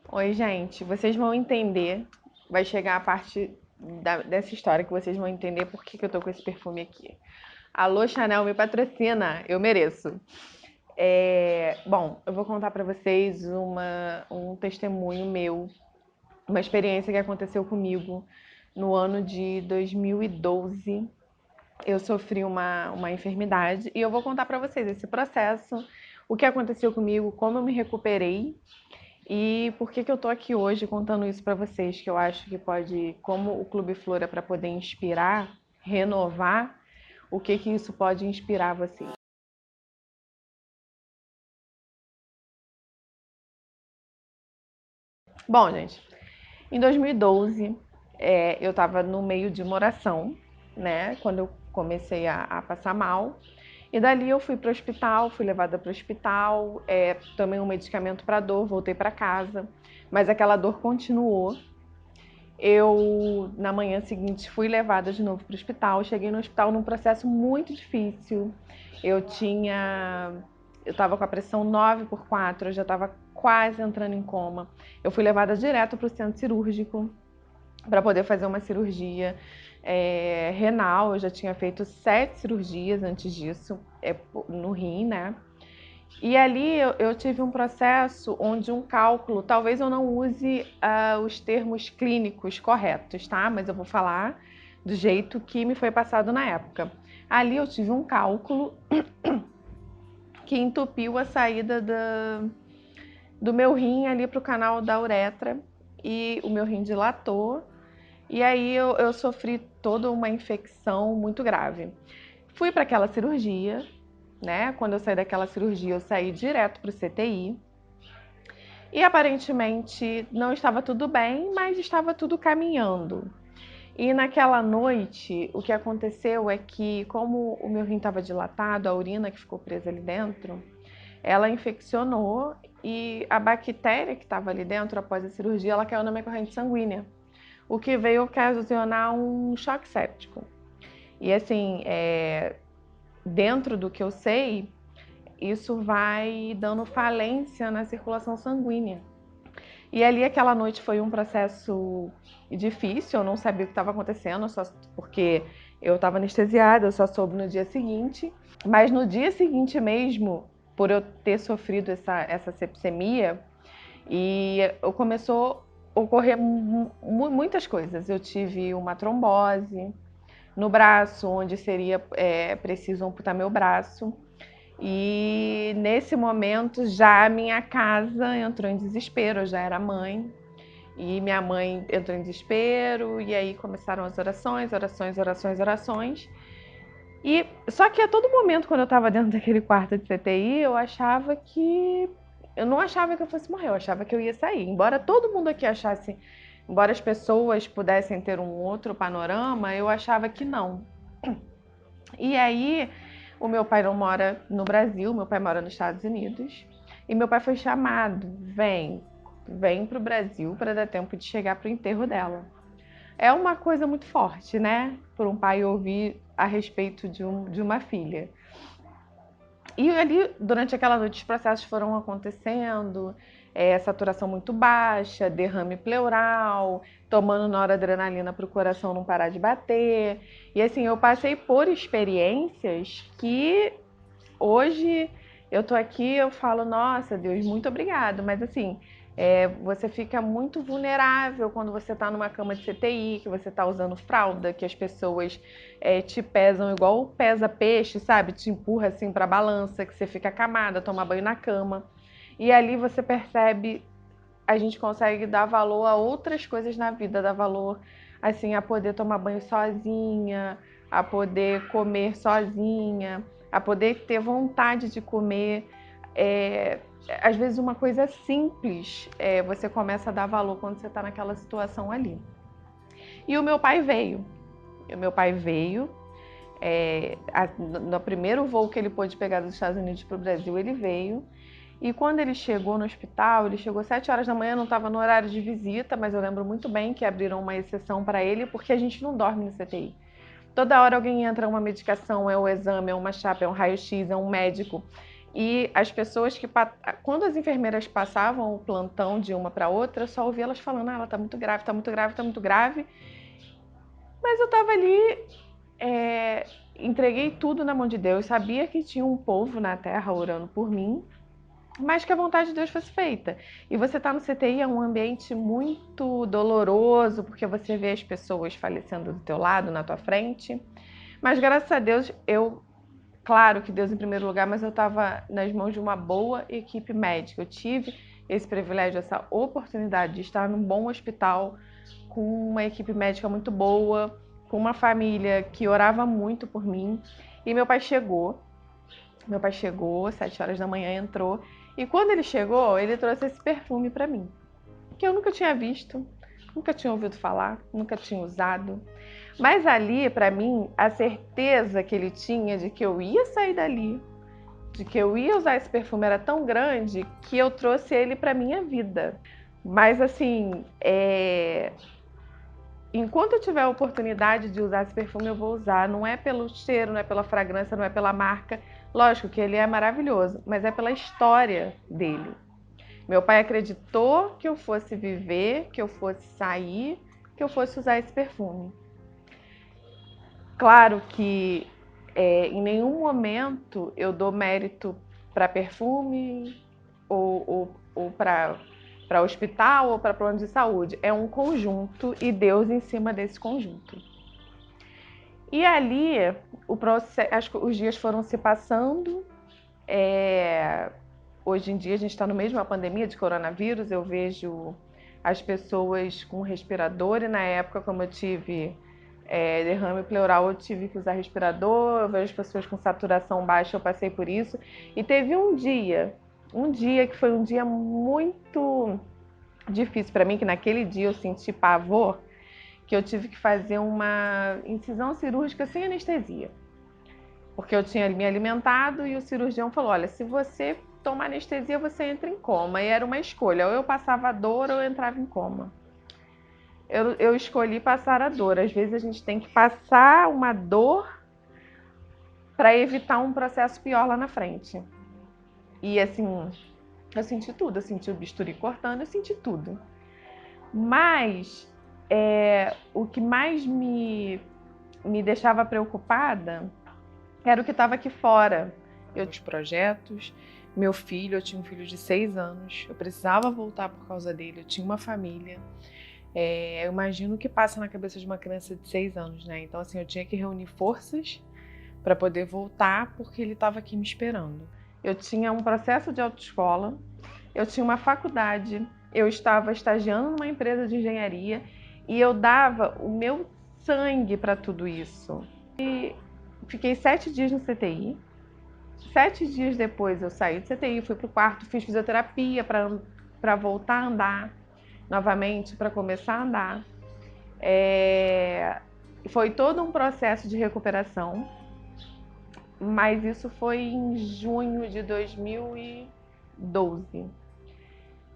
Oi, gente, vocês vão entender, vai chegar a parte dessa história que vocês vão entender por que eu tô com esse perfume aqui. Alô, Chanel, me patrocina, eu mereço. Bom, eu vou contar pra vocês um testemunho meu, uma experiência que aconteceu comigo no ano de 2012. Eu sofri uma enfermidade e eu vou contar pra vocês esse processo, o que aconteceu comigo, como eu me recuperei. E por que eu tô aqui hoje contando isso para vocês? Que eu acho que pode, como o Clube Flor é para poder inspirar, renovar, o que isso pode inspirar vocês? Bom, gente, em 2012, eu estava no meio de uma oração, né? Quando eu comecei a passar mal. E dali eu fui para o hospital, fui levada para o hospital, tomei um medicamento para dor, voltei para casa. Mas aquela dor continuou. Eu, na manhã seguinte, fui levada de novo para o hospital. Cheguei no hospital num processo muito difícil. Eu tinha. Eu estava com a pressão 9/4, eu já estava quase entrando em coma. Eu fui levada direto para o centro cirúrgico para poder fazer uma cirurgia renal. Eu já tinha feito 7 cirurgias antes disso, no rim, né? E ali eu tive um processo onde um cálculo, talvez eu não use os termos clínicos corretos, tá? Mas eu vou falar do jeito que me foi passado na época. Ali eu tive um cálculo que entupiu a saída do meu rim ali para o canal da uretra e o meu rim dilatou. E aí eu sofri toda uma infecção muito grave. Fui para aquela cirurgia, né? Quando eu saí daquela cirurgia, eu saí direto para o CTI. E aparentemente não estava tudo bem, mas estava tudo caminhando. E naquela noite, o que aconteceu é que, como o meu rim estava dilatado, a urina que ficou presa ali dentro, ela infeccionou e a bactéria que estava ali dentro após a cirurgia, ela caiu na minha corrente sanguínea, o que veio ocasionar um choque séptico. E assim, dentro do que eu sei, isso vai dando falência na circulação sanguínea. E ali aquela noite foi um processo difícil, eu não sabia o que estava acontecendo, só porque eu estava anestesiada, eu só soube no dia seguinte. Mas no dia seguinte mesmo, por eu ter sofrido essa sepsemia, e começou a ocorrer muitas coisas. Eu tive uma trombose no braço, onde seria preciso amputar meu braço. E nesse momento já a minha casa entrou em desespero, eu já era mãe. E minha mãe entrou em desespero, e aí começaram as orações, orações, orações, orações. E só que a todo momento, quando eu estava dentro daquele quarto de CTI, eu achava que. Eu não achava que eu fosse morrer, eu achava que eu ia sair. Embora todo mundo aqui achasse, embora as pessoas pudessem ter um outro panorama, eu achava que não. E aí, o meu pai não mora no Brasil, meu pai mora nos Estados Unidos. E meu pai foi chamado, vem para o Brasil para dar tempo de chegar para o enterro dela. É uma coisa muito forte, né? Por um pai ouvir a respeito de uma filha. E ali, durante aquela noite, os processos foram acontecendo, saturação muito baixa, derrame pleural, tomando noradrenalina para o coração não parar de bater. E assim, eu passei por experiências que hoje eu tô aqui, eu falo, nossa, Deus, muito obrigado. Mas assim, você fica muito vulnerável quando você está numa cama de CTI, que você está usando fralda, que as pessoas te pesam igual pesa peixe, sabe? Te empurra assim para a balança, que você fica acamada, toma banho na cama. E ali você percebe, a gente consegue dar valor a outras coisas na vida, dar valor assim a poder tomar banho sozinha, a poder comer sozinha, a poder ter vontade de comer. É, Às vezes uma coisa simples, você começa a dar valor quando você está naquela situação ali. E o meu pai veio. O meu pai veio. No primeiro voo que ele pôde pegar dos Estados Unidos para o Brasil, ele veio. E quando ele chegou no hospital, ele chegou às 7 horas da manhã, não estava no horário de visita, mas eu lembro muito bem que abriram uma exceção para ele, porque a gente não dorme no CTI. Toda hora alguém entra, uma medicação, é o exame, é uma chapa, é um raio-x, é um médico. E as pessoas quando as enfermeiras passavam o plantão de uma para outra, eu só ouvia elas falando: ela tá muito grave, tá muito grave, tá muito grave. Mas eu tava ali, entreguei tudo na mão de Deus, sabia que tinha um povo na terra orando por mim, mas que a vontade de Deus fosse feita. E você tá no CTI, é um ambiente muito doloroso, porque você vê as pessoas falecendo do teu lado, na tua frente. Mas graças a Deus, claro que Deus em primeiro lugar, mas eu estava nas mãos de uma boa equipe médica. Eu tive esse privilégio, essa oportunidade de estar num bom hospital, com uma equipe médica muito boa, com uma família que orava muito por mim. E meu pai chegou, 7 horas da manhã entrou, e quando ele chegou, ele trouxe esse perfume para mim, que eu nunca tinha visto, nunca tinha ouvido falar, nunca tinha usado. Mas ali, para mim, a certeza que ele tinha de que eu ia sair dali, de que eu ia usar esse perfume era tão grande que eu trouxe ele para minha vida. Mas assim, enquanto eu tiver a oportunidade de usar esse perfume, eu vou usar. Não é pelo cheiro, não é pela fragrância, não é pela marca. Lógico que ele é maravilhoso, mas é pela história dele. Meu pai acreditou que eu fosse viver, que eu fosse sair, que eu fosse usar esse perfume. Claro que em nenhum momento eu dou mérito para perfume ou para hospital ou para plano de saúde. É um conjunto e Deus em cima desse conjunto. E ali, acho que os dias foram se passando. Hoje em dia a gente está no meio de uma pandemia de coronavírus. Eu vejo as pessoas com respirador e na época, como eu tive derrame pleural, eu tive que usar respirador. Eu vejo as pessoas com saturação baixa, eu passei por isso. E teve um dia que foi um dia muito difícil para mim, que naquele dia eu senti pavor, que eu tive que fazer uma incisão cirúrgica sem anestesia. Porque eu tinha me alimentado e o cirurgião falou: olha, se você tomar anestesia, você entra em coma. E era uma escolha, ou eu passava a dor ou eu entrava em coma. Eu escolhi passar a dor. Às vezes a gente tem que passar uma dor para evitar um processo pior lá na frente. E assim, eu senti tudo. Eu senti o bisturi cortando, eu senti tudo. Mas o que mais me deixava preocupada era o que estava aqui fora. Eu tinha projetos, meu filho, eu tinha um filho de 6 anos, eu precisava voltar por causa dele, eu tinha uma família. Eu imagino o que passa na cabeça de uma criança de 6 anos, né? Então, assim, eu tinha que reunir forças para poder voltar porque ele estava aqui me esperando. Eu tinha um processo de autoescola, eu tinha uma faculdade, eu estava estagiando numa empresa de engenharia e eu dava o meu sangue para tudo isso. E fiquei 7 dias no CTI. 7 dias depois eu saí do CTI, fui pro quarto, fiz fisioterapia para voltar a andar novamente, para começar a andar. Foi todo um processo de recuperação, mas isso foi em junho de 2012.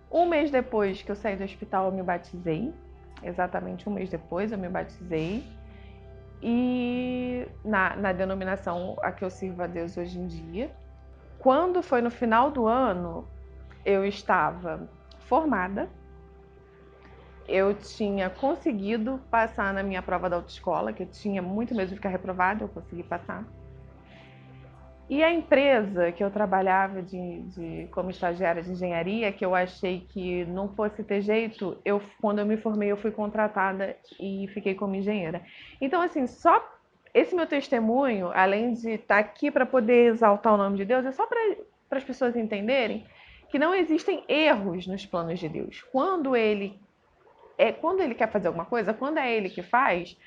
Um mês depois que eu saí do hospital, eu me batizei. Exatamente um mês depois eu me batizei. E na denominação a que eu sirvo a Deus hoje em dia. Quando foi no final do ano, eu estava formada, eu tinha conseguido passar na minha prova da autoescola, que eu tinha muito medo de ficar reprovada, eu consegui passar. E a empresa que eu trabalhava como estagiária de engenharia, que eu achei que não fosse ter jeito, quando eu me formei, eu fui contratada e fiquei como engenheira. Então, assim, só esse meu testemunho, além de estar aqui para poder exaltar o nome de Deus, é só para as pessoas entenderem que não existem erros nos planos de Deus. Quando ele quer fazer alguma coisa, quando é ele que faz,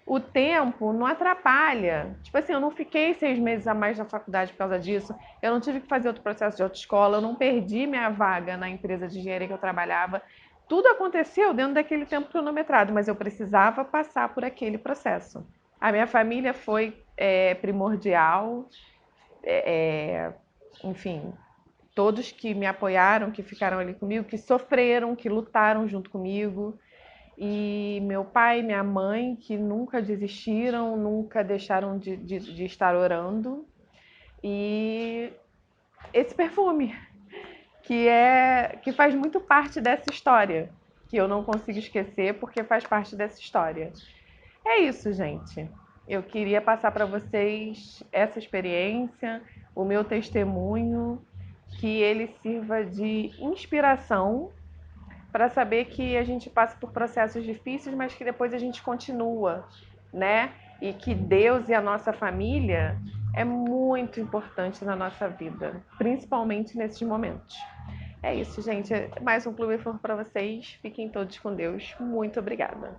o tempo não atrapalha. Tipo assim, eu não fiquei 6 meses a mais na faculdade por causa disso, eu não tive que fazer outro processo de autoescola, eu não perdi minha vaga na empresa de engenharia que eu trabalhava. Tudo aconteceu dentro daquele tempo cronometrado, mas eu precisava passar por aquele processo. A minha família foi primordial, enfim, todos que me apoiaram, que ficaram ali comigo, que sofreram, que lutaram junto comigo. E meu pai e minha mãe, que nunca desistiram, nunca deixaram de estar orando. E esse perfume, que faz muito parte dessa história, que eu não consigo esquecer porque faz parte dessa história. É isso, gente. Eu queria passar para vocês essa experiência, o meu testemunho, que ele sirva de inspiração para saber que a gente passa por processos difíceis, mas que depois a gente continua, né? E que Deus e a nossa família é muito importante na nossa vida, principalmente nesses momentos. É isso, gente. Mais um Clube Flor para vocês. Fiquem todos com Deus. Muito obrigada.